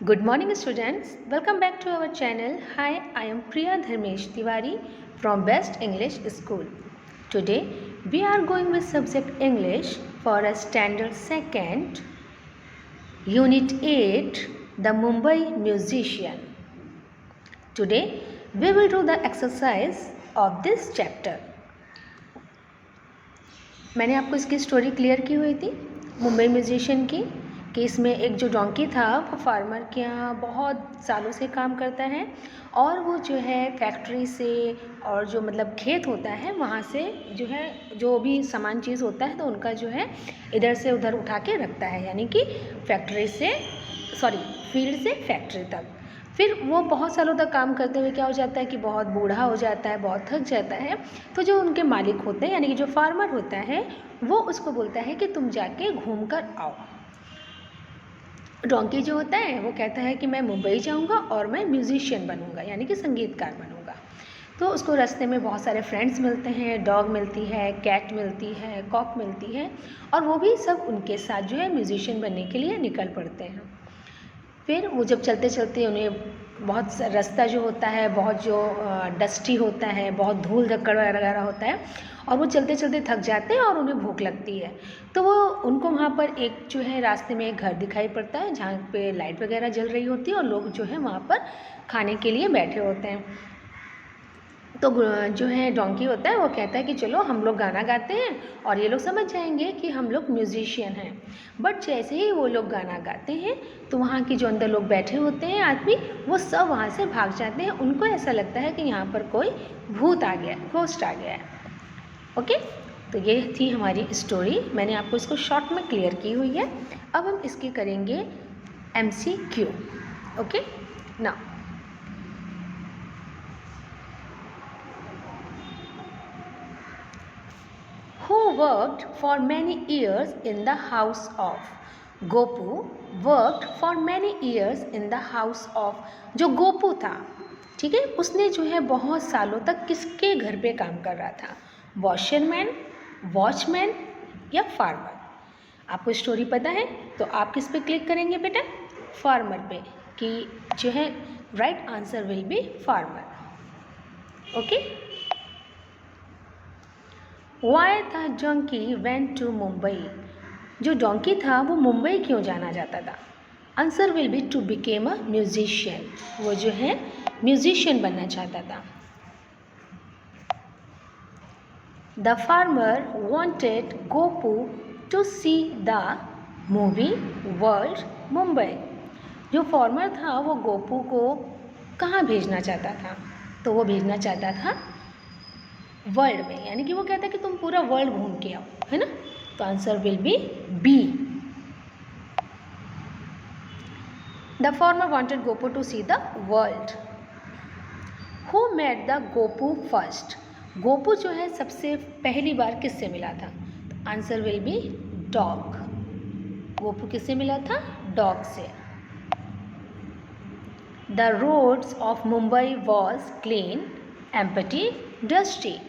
Good morning, students. Welcome back to our channel. Hi, I am Priya Dharmesh Tiwari from Best English School. Today, we are going with subject English for a standard second, Unit 8, The Mumbai Musician. Today, we will do the exercise of this chapter. मैंने आपको इसकी story clear की हुई थी Mumbai musician की कि इसमें एक जो डोंकी था वो फार्मर के यहाँ बहुत सालों से काम करता है और वो जो है फैक्ट्री से और जो मतलब खेत होता है वहाँ से जो है जो भी सामान चीज़ होता है तो उनका जो है इधर से उधर उठा के रखता है, यानी कि फील्ड से फैक्ट्री तक। फिर वो बहुत सालों तक काम करते हुए क्या हो जाता है कि बहुत बूढ़ा हो जाता है, बहुत थक जाता है। तो जो उनके मालिक होते हैं यानी कि जो फार्मर होता है वो उसको बोलता है कि तुम जाके घूम कर आओ। डोंकी जो होता है वो कहता है कि मैं मुंबई जाऊंगा और मैं म्यूजिशियन बनूंगा, यानी कि संगीतकार बनूंगा। तो उसको रास्ते में बहुत सारे फ्रेंड्स मिलते हैं, डॉग मिलती है, कैट मिलती है, कॉक मिलती है और वो भी सब उनके साथ जो है म्यूजिशियन बनने के लिए निकल पड़ते हैं। फिर वो जब चलते चलते उन्हें बहुत रास्ता जो होता है बहुत जो डस्टी होता है, बहुत धूल धक्कड़ वगैरह होता है और वो चलते चलते थक जाते हैं और उन्हें भूख लगती है। तो वो उनको वहाँ पर एक जो है रास्ते में एक घर दिखाई पड़ता है जहाँ पे लाइट वगैरह जल रही होती है और लोग जो है वहाँ पर खाने के लिए बैठे होते हैं। तो जो है डोंकी होता है वो कहता है कि चलो हम लोग गाना गाते हैं और ये लोग समझ जाएंगे कि हम लोग म्यूजिशियन हैं। बट जैसे ही वो लोग गाना गाते हैं तो वहाँ की जो अंदर लोग बैठे होते हैं आदमी, वो सब वहाँ से भाग जाते हैं। उनको ऐसा लगता है कि यहाँ पर कोई भूत आ गया, घोस्ट आ गया है। ओके, तो ये थी हमारी स्टोरी। मैंने आपको इसको शॉर्ट में क्लियर की हुई है। अब हम इसकी करेंगे MCQ। Okay, now who worked for many years in the house of Gopu worked for many years in the house of जो गोपू था, ठीक है, उसने जो है बहुत सालों तक किसके घर पे काम कर रहा था? वॉशरमैन, वॉचमैन या फार्मर? आपको स्टोरी पता है तो आप किस पे क्लिक करेंगे बेटा? फार्मर पे, कि जो है right answer will be farmer. Okay, why the donkey went to Mumbai? जो डोंकी था वो मुंबई क्यों जाना जाता था? Answer will be to became a musician. वो जो है म्यूजिशियन बनना चाहता था। The farmer wanted Gopu to see the movie world Mumbai. जो फार्मर था वो गोपू को कहाँ भेजना चाहता था? तो वो भेजना चाहता था वर्ल्ड में, यानी कि वो कहता है कि तुम पूरा वर्ल्ड घूम के आओ, है ना? तो answer will be B. The farmer wanted Gopu to see the world. Who met the Gopu first? Gopu जो है सबसे पहली बार किससे मिला था? तो answer will be dog. Gopu किससे मिला था? डॉग से। The roads of Mumbai was clean, empty, dusty?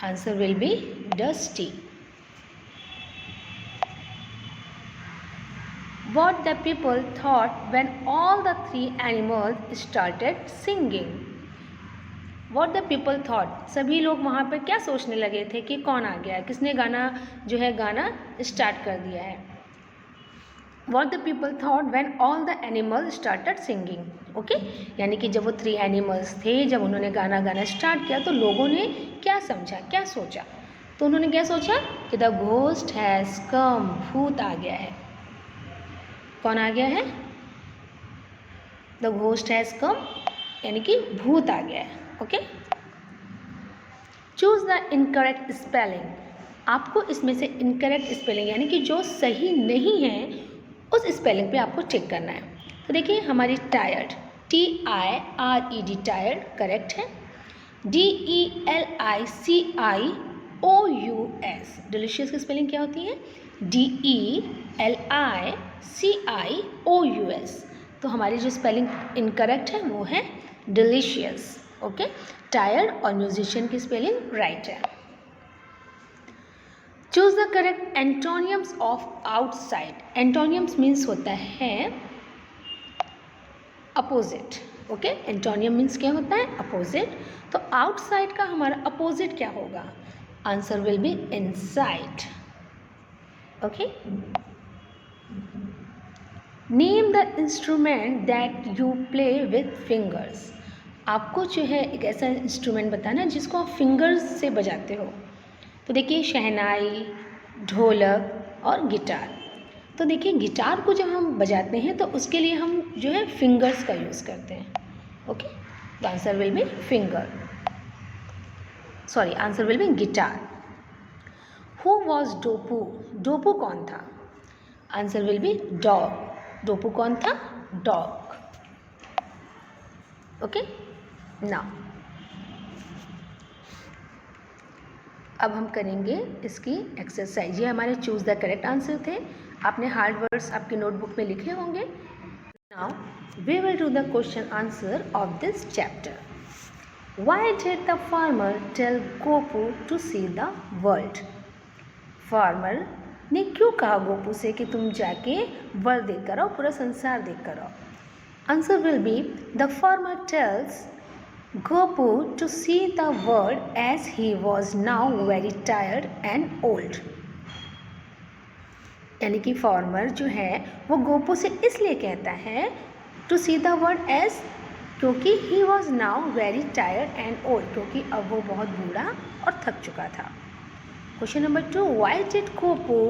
Answer will be dusty. What the people thought when all the three animals started singing? What the people thought? सभी लोग वहाँ पर क्या सोचने लगे थे कि कौन आ गया है, किसने गाना जो है गाना स्टार्ट कर दिया है? What the people thought when all the animals started singing? Okay, यानी कि जब वो 3 एनिमल्स थे, जब उन्होंने गाना गाना स्टार्ट किया तो लोगों ने क्या समझा, क्या सोचा? तो उन्होंने क्या सोचा कि द घोस्ट हैज़ कम, भूत आ गया है। कौन आ गया है? द घोस्ट हैज़ कम, यानी कि भूत आ गया है। Okay, choose the incorrect spelling. आपको इसमें से इनकरेक्ट स्पेलिंग यानी कि जो सही नहीं है उस स्पेलिंग पे आपको चेक करना है। तो देखिए हमारी टायर्ड, TIRED टायर्ड करेक्ट है। DELICIOUS डिलीशियस की स्पेलिंग क्या होती है? DELICIOUS। तो हमारी जो स्पेलिंग इनकरेक्ट है वो है डिलीशियस। ओके, टायर्ड और म्यूजिशियन की स्पेलिंग राइट है। Choose the correct एंटोनियम्स of outside. एंटोनियम्स means होता है अपोजिट। ओके, एंटोनियम मीन्स क्या होता है? अपोजिट। तो आउटसाइड का हमारा अपोजिट क्या होगा? Answer will be inside. Okay, name the instrument that you play with fingers. आपको जो है एक ऐसा इंस्ट्रूमेंट बताना जिसको आप फिंगर्स से बजाते हो। तो देखिए शहनाई, ढोलक और गिटार। तो देखिए गिटार को जब हम बजाते हैं तो उसके लिए हम जो है फिंगर्स का यूज़ करते हैं। Okay, the answer will be finger, sorry answer will be guitar. Who was Dopu? Dopu कौन था? Answer will be dog. Dopu कौन था? डॉग। ओके, नाउ अब हम करेंगे इसकी एक्सरसाइज। ये हमारे चूज़ द करेक्ट आंसर थे। आपने हार्ड वर्ड्स आपकी नोटबुक में लिखे होंगे। Now we will do the question answer of this chapter. Why did the farmer tell Gopu to see the world? Farmer ने क्यों कहा गोपू से कि तुम जाके वर्ल्ड देख कर आओ, पूरा संसार देख कर आओ? Answer will be the farmer tells Gopu to see the world as he was now very tired and old। यानी कि फार्मर जो है वो गोपू से इसलिए कहता है to see the world age, क्योंकि he was now very tired and old, क्योंकि अब वो बहुत बूढ़ा और थक चुका था। Question number 2, why did Gopu,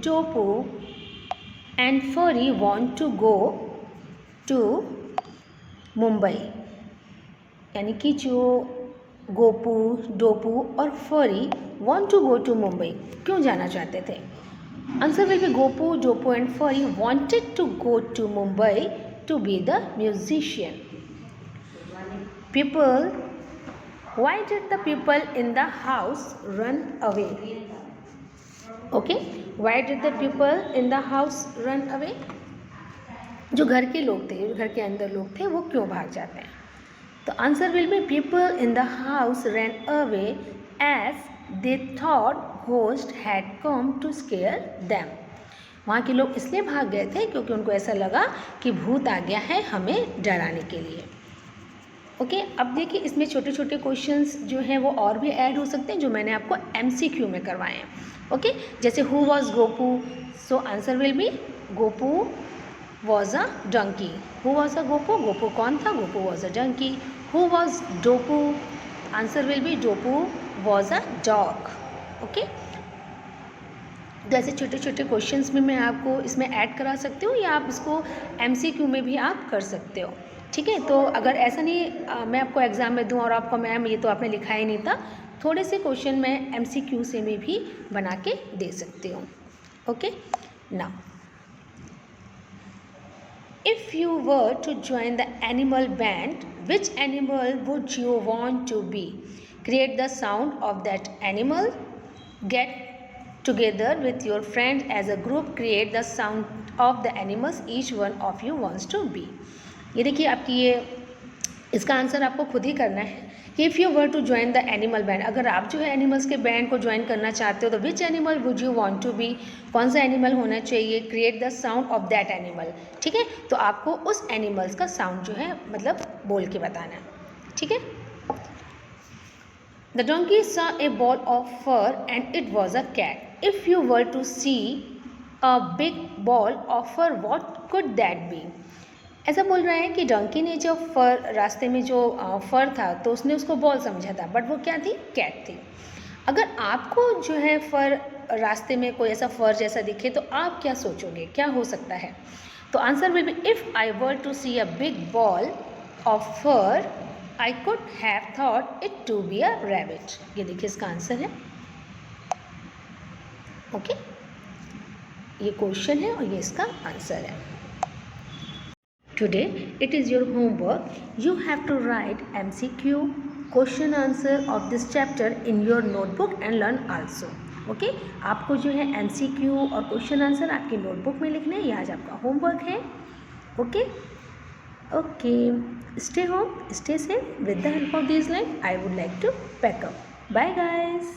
Dopu and Fari want to go to Mumbai? यानी कि जो गोपू, डोपू और Fari want to go to Mumbai, क्यों जाना चाहते थे? Answer will be Gopu, Dopu and Fari wanted to go to Mumbai to be the musician. People, why did the people in the house run away? Okay, why did the people in the house run away? जो घर के लोग थे, जो घर के अंदर लोग थे, वो क्यों भाग जाते हैं? तो answer will be people in the house ran away as they thought ghost had come to scare them. वहाँ के लोग इसलिए भाग गए थे क्योंकि उनको ऐसा लगा कि भूत आ गया है हमें डराने के लिए। ओके, अब देखिए इसमें छोटे छोटे क्वेश्चंस जो हैं वो और भी ऐड हो सकते हैं जो मैंने आपको MCQ में करवाए हैं। ओके, जैसे who was Gopu? So answer will be Gopu was a donkey। Who was a Gopu? Gopu कौन था? Gopu was a donkey। Who was Dopu? Answer will be Dopu was a dog। Okay, तो ऐसे छोटे छोटे क्वेश्चंस भी मैं आपको इसमें ऐड करा सकती हूँ या आप इसको MCQ में भी आप कर सकते हो। ठीक है, तो अगर ऐसा नहीं मैं आपको एग्ज़ाम में दूँ और आपको मैम ये तो आपने लिखा ही नहीं था, थोड़े से क्वेश्चन मैं MCQ से में भी बना के दे सकती हूँ। Okay, now if you were to join the animal band, which animal would you want to be? Create the sound of that animal. Get together with your friends as a group. Create the sound of the animals each one of you wants to be। ये देखिए आपकी ये इसका answer आपको खुद ही करना है कि if you were to join the animal band, अगर आप जो है एनिमल्स के बैंड को ज्वाइन करना चाहते हो तो which animal would you want to be? कौन सा एनिमल होना चाहिए? Create the sound of that animal. ठीक है, तो आपको उस एनिमल्स का साउंड जो है मतलब बोल के बताना है। ठीक है, the donkey saw a ball of fur and it was a cat. If you were to see a big ball of fur, what could that be? ऐसा बोल रहा है कि डंकी ने जो फर रास्ते में जो फर था तो उसने उसको बॉल समझा था, बट वो क्या थी? कैट थी। अगर आपको जो है फर रास्ते में कोई ऐसा फर जैसा दिखे तो आप क्या सोचोगे, क्या हो सकता है? तो answer will be if I were to see a big ball of fur I could have thought it to be a rabbit. ये देखिए इसका आंसर है। ओके, ये क्वेश्चन है और ये इसका आंसर है। Today it is your homework. You have to write MCQ question answer of this chapter in your notebook and learn also। Okay, आपको जो है MCQ और क्वेश्चन आंसर आपकी नोटबुक में लिखने हैं, ये आज आपका होमवर्क है। Okay okay, stay home, stay safe. With the help of this line I would like to pack up. Bye guys.